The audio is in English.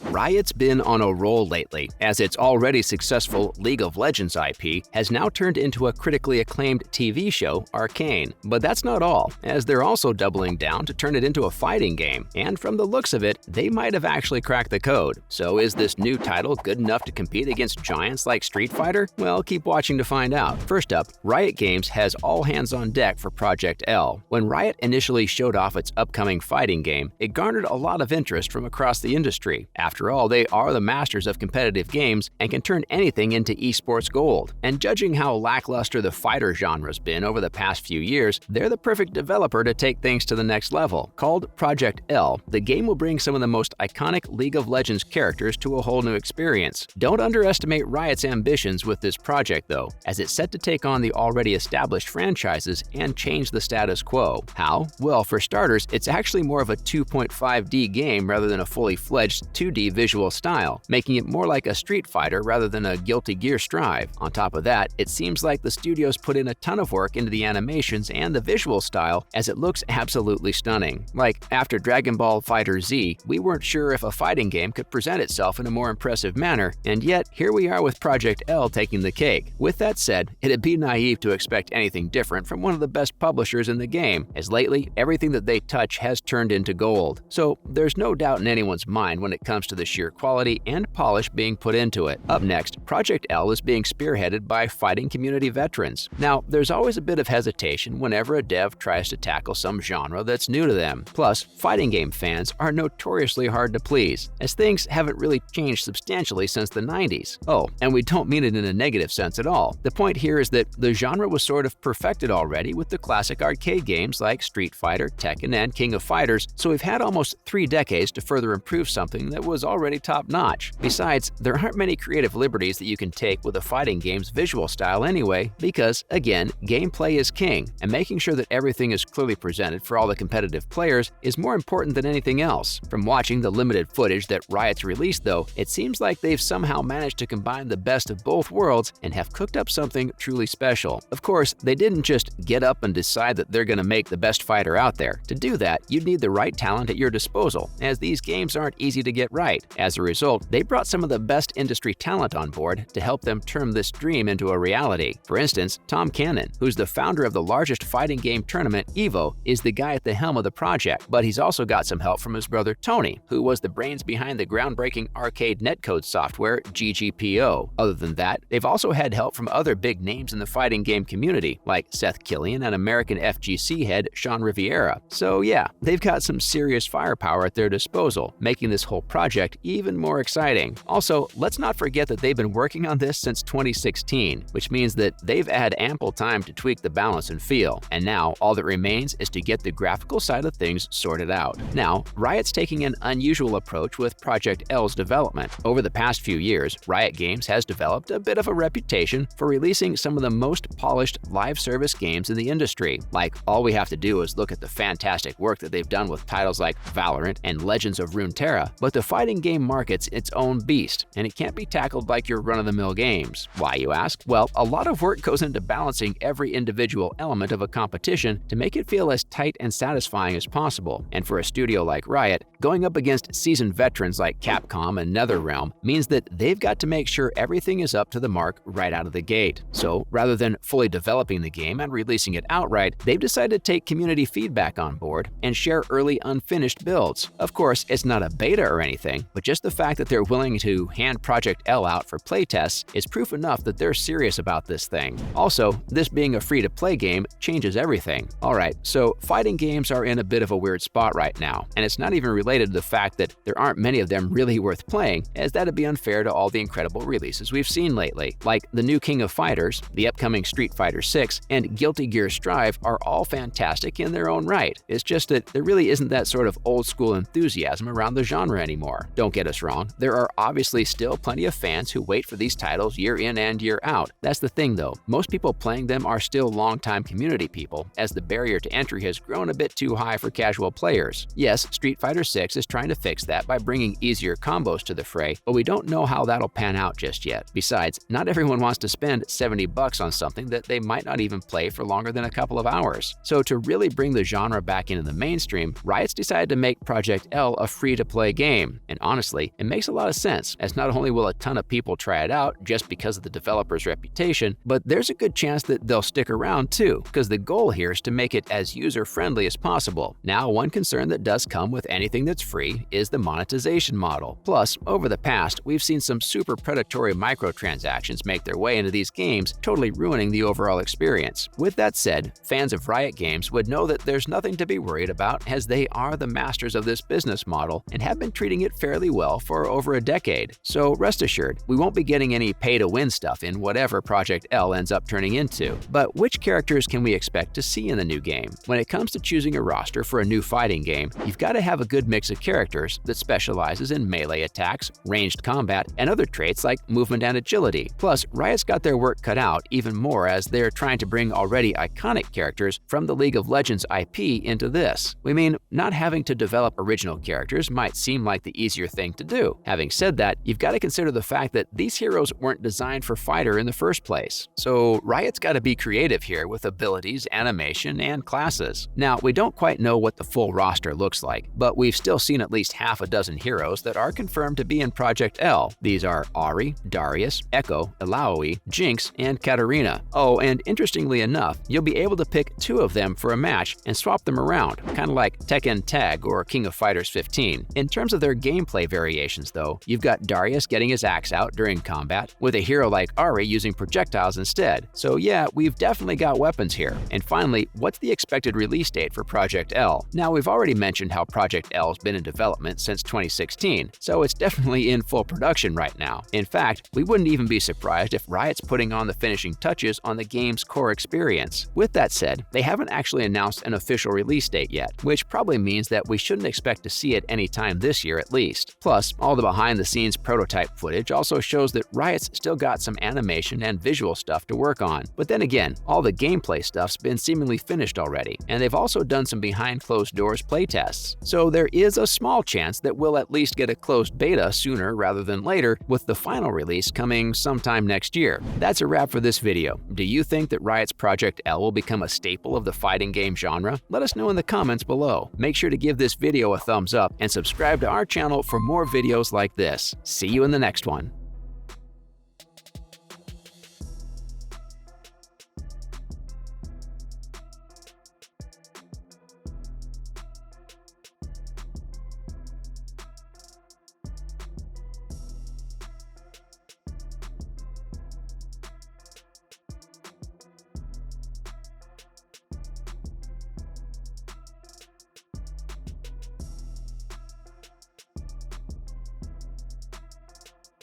Riot's been on a roll lately, as its already successful League of Legends IP has now turned into a critically acclaimed TV show, Arcane. But that's not all, as they're also doubling down to turn it into a fighting game, and from the looks of it, they might have actually cracked the code. So is this new title good enough to compete against giants like Street Fighter? Well, keep watching to find out. First up, Riot Games has all hands on deck for Project L. When Riot initially showed off its upcoming fighting game, it garnered a lot of interest from across the industry. After all, they are the masters of competitive games and can turn anything into esports gold. And judging how lackluster the fighter genre's been over the past few years, they're the perfect developer to take things to the next level. Called Project L, the game will bring some of the most iconic League of Legends characters to a whole new experience. Don't underestimate Riot's ambitions with this project though, as it's set to take on the already established franchises and change the status quo. How? Well, for starters, it's actually more of a 2.5D game rather than a fully fledged 2D visual style, making it more like a Street Fighter rather than a Guilty Gear Strive. On top of that, it seems like the studios put in a ton of work into the animations and the visual style, as it looks absolutely stunning. Like, after Dragon Ball FighterZ, we weren't sure if a fighting game could present itself in a more impressive manner, and yet here we are with Project L taking the cake. With that said, it'd be naive to expect anything different from one of the best publishers in the game, as lately, everything that they touch has turned into gold. So there's no doubt in anyone's mind when it comes to the sheer quality and polish being put into it. Up next, Project L is being spearheaded by fighting community veterans. Now, there's always a bit of hesitation whenever a dev tries to tackle some genre that's new to them. Plus, fighting game fans are notoriously hard to please, as things haven't really changed substantially since the 90s. Oh, and we don't mean it in a negative sense at all. The point here is that the genre was sort of perfected already with the classic arcade games like Street Fighter, Tekken, and King of Fighters, so we've had almost 3 decades to further improve something that was already top-notch. Besides, there aren't many creative liberties that you can take with a fighting game's visual style anyway, because, again, gameplay is king, and making sure that everything is clearly presented for all the competitive players is more important than anything else. From watching the limited footage that Riot's released, though, it seems like they've somehow managed to combine the best of both worlds and have cooked up something truly special. Of course, they didn't just get up and decide that they're going to make the best fighter out there. To do that, you'd need the right talent at your disposal, as these games aren't easy to get right. As a result, they brought some of the best industry talent on board to help them turn this dream into a reality. For instance, Tom Cannon, who's the founder of the largest fighting game tournament, EVO, is the guy at the helm of the project, but he's also got some help from his brother Tony, who was the brains behind the groundbreaking arcade netcode software GGPO. Other than that, they've also had help from other big names in the fighting game community, like Seth Killian and American FGC head Sean Riviera. So yeah, they've got some serious firepower at their disposal, making this whole project even more exciting. Also, let's not forget that they've been working on this since 2016, which means that they've had ample time to tweak the balance and feel, and now all that remains is to get the graphical side of things sorted out. Now, Riot's taking an unusual approach with Project L's development. Over the past few years, Riot Games has developed a bit of a reputation for releasing some of the most polished live service games in the industry. Like, all we have to do is look at the fantastic work that they've done with titles like Valorant and Legends of Runeterra, but the fighting game market's its own beast, and it can't be tackled like your run-of-the-mill games. Why, you ask? Well, a lot of work goes into balancing every individual element of a competition to make it feel as tight and satisfying as possible. And for a studio like Riot, going up against seasoned veterans like Capcom and NetherRealm means that they've got to make sure everything is up to the mark right out of the gate. So, rather than fully developing the game and releasing it outright, they've decided to take community feedback on board and share early unfinished builds. Of course, it's not a beta or anything, but just the fact that they're willing to hand Project L out for playtests is proof enough that they're serious about this thing. Also, this being a free-to-play game changes everything. Alright, so fighting games are in a bit of a weird spot right now, and it's not even related to the fact that there aren't many of them really worth playing, as that'd be unfair to all the incredible releases we've seen lately. Like the new King of Fighters, the upcoming Street Fighter 6, and Guilty Gear Strive are all fantastic in their own right. It's just that there really isn't that sort of old-school enthusiasm around the genre anymore. Don't get us wrong, there are obviously still plenty of fans who wait for these titles year in and year out. That's the thing though, most people playing them are still long-time community people, as the barrier to entry has grown a bit too high for casual players. Yes, Street Fighter 6 is trying to fix that by bringing easier combos to the fray, but we don't know how that'll pan out just yet. Besides, not everyone wants to spend $70 on something that they might not even play for longer than a couple of hours. So to really bring the genre back into the mainstream, Riot's decided to make Project L a free-to-play game. And honestly, it makes a lot of sense, as not only will a ton of people try it out just because of the developer's reputation, but there's a good chance that they'll stick around too, because the goal here is to make it as user-friendly as possible. Now, one concern that does come with anything that's free is the monetization model. Plus, over the past, we've seen some super predatory microtransactions make their way into these games, totally ruining the overall experience. With that said, fans of Riot Games would know that there's nothing to be worried about, as they are the masters of this business model and have been treating it fairly well for over a decade. So rest assured, we won't be getting any pay-to-win stuff in whatever Project L ends up turning into. But which characters can we expect to see in the new game? When it comes to choosing a roster for a new fighting game, you've got to have a good mix of characters that specializes in melee attacks, ranged combat, and other traits like movement and agility. Plus, Riot's got their work cut out even more, as they're trying to bring already iconic characters from the League of Legends IP into this. We mean, not having to develop original characters might seem like the easier thing to do. Having said that, you've got to consider the fact that these heroes weren't designed for fighter in the first place. So Riot's got to be creative here with abilities, animation, and classes. Now, we don't quite know what the full roster looks like, but we've still seen at least half a dozen heroes that are confirmed to be in Project L. These are Ahri, Darius, Echo, Illaoi, Jinx, and Katarina. Oh, and interestingly enough, you'll be able to pick 2 of them for a match and swap them around, kind of like Tekken Tag or King of Fighters 15. In terms of their gameplay variations though, you've got Darius getting his axe out during combat, with a hero like Ahri using projectiles instead. So yeah, we've definitely got weapons here. And finally, what's the expected release date for Project L? Now, we've already mentioned how Project L's been in development since 2016, so it's definitely in full production right now. In fact, we wouldn't even be surprised if Riot's putting on the finishing touches on the game's core experience. With that said, they haven't actually announced an official release date yet, which probably means that we shouldn't expect to see it anytime this year at least. Plus, all the behind-the-scenes prototype footage also shows that Riot's still got some animation and visual stuff to work on. But then again, all the gameplay stuff's been seemingly finished already, and they've also done some behind-closed-doors playtests. So there is a small chance that we'll at least get a closed beta sooner rather than later, with the final release coming sometime next year. That's a wrap for this video. Do you think that Riot's Project L will become a staple of the fighting game genre? Let us know in the comments below. Make sure to give this video a thumbs up and subscribe to our channel for more videos like this. See you in the next one.